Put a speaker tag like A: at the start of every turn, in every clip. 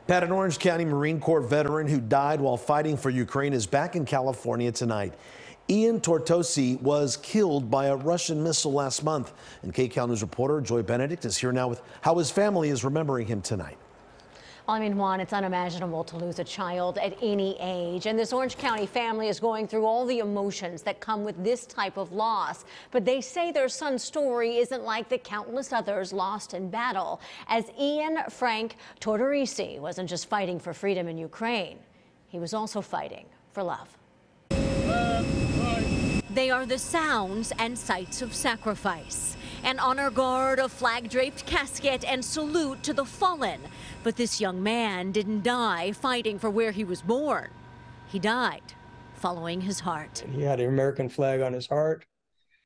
A: Pat, an Orange County Marine Corps veteran who died while fighting for Ukraine is back in California tonight. Ian Tortorici was killed by a Russian missile last month. And KCAL News reporter Joy Benedict is here now with how his family is remembering him tonight.
B: Well, I mean, Juan, it's unimaginable to lose a child at any age. And this Orange County family is going through all the emotions that come with this type of loss. But they say their son's story isn't like the countless others lost in battle, as Ian Frank Tortorici wasn't just fighting for freedom in Ukraine. He was also fighting for love. They are the sounds and sights of sacrifice. An honor guard, a flag-draped casket, and salute to the fallen. But this young man didn't die fighting for where he was born. He died following his heart.
C: He had an American flag on his heart,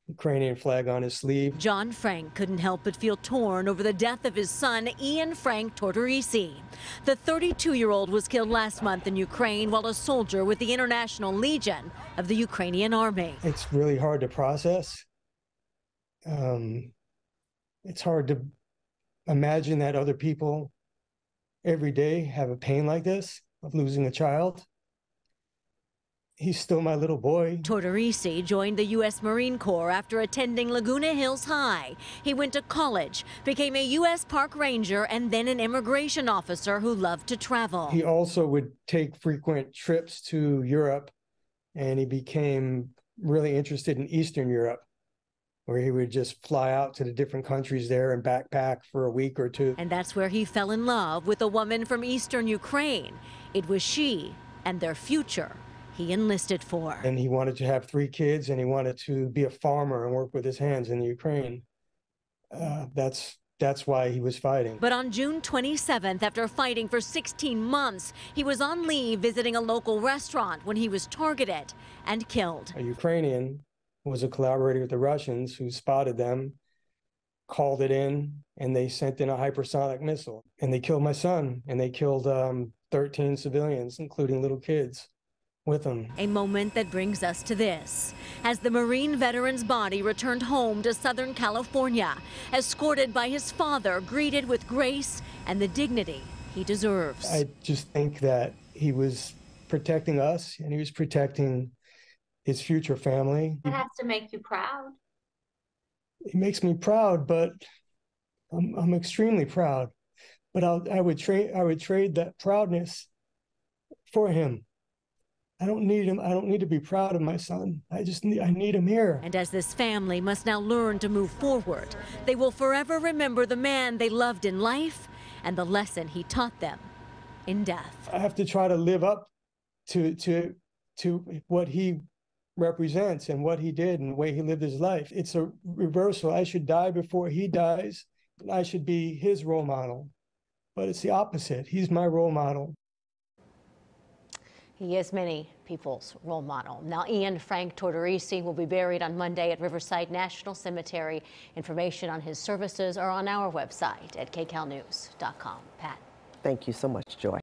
C: Ukrainian flag on his sleeve.
B: John Frank couldn't help but feel torn over the death of his son, Ian Frank Tortorici. The 32-year-old was killed last month in Ukraine while a soldier with the International Legion of the Ukrainian Army.
C: It's really hard to process. It's hard to imagine that other people every day have a pain like this of losing a child. He's still my little boy.
B: Tortorici joined the U.S. Marine Corps after attending Laguna Hills High. He went to college, became a U.S. park ranger, and then an immigration officer who loved to travel.
C: He also would take frequent trips to Europe, and he became really interested in Eastern Europe, where he would just fly out to the different countries there and backpack for a week or two.
B: And that's where he fell in love with a woman from Eastern Ukraine. It was she and their future he enlisted for.
C: And he wanted to have 3 kids, and he wanted to be a farmer and work with his hands in the Ukraine. That's why he was fighting.
B: But on June 27th, after fighting for 16 months, he was on leave visiting a local restaurant when he was targeted and killed.
C: A Ukrainian was a collaborator with the Russians who spotted them, called it in, and they sent in a hypersonic missile. And they killed my son, and they killed 13 civilians, including little kids, with him.
B: A moment that brings us to this. As the Marine veteran's body returned home to Southern California, escorted by his father, greeted with grace and the dignity he deserves.
C: I just think that he was protecting us, and he was protecting his future family.
D: It has to make you proud.
C: It makes me proud, but I'm extremely proud. But I would trade that proudness for him. I don't need him. I don't need to be proud of my son. I need him here.
B: And as this family must now learn to move forward, they will forever remember the man they loved in life and the lesson he taught them in death.
C: I have to try to live up to what he represents and what he did and the way he lived his life. It's a reversal. I should die before he dies. I should be his role model. But it's the opposite. He's my role model.
B: He is many people's role model. Now, Ian Frank Tortorici will be buried on Monday at Riverside National Cemetery. Information on his services are on our website at kcalnews.com. Pat.
E: Thank you so much, Joy.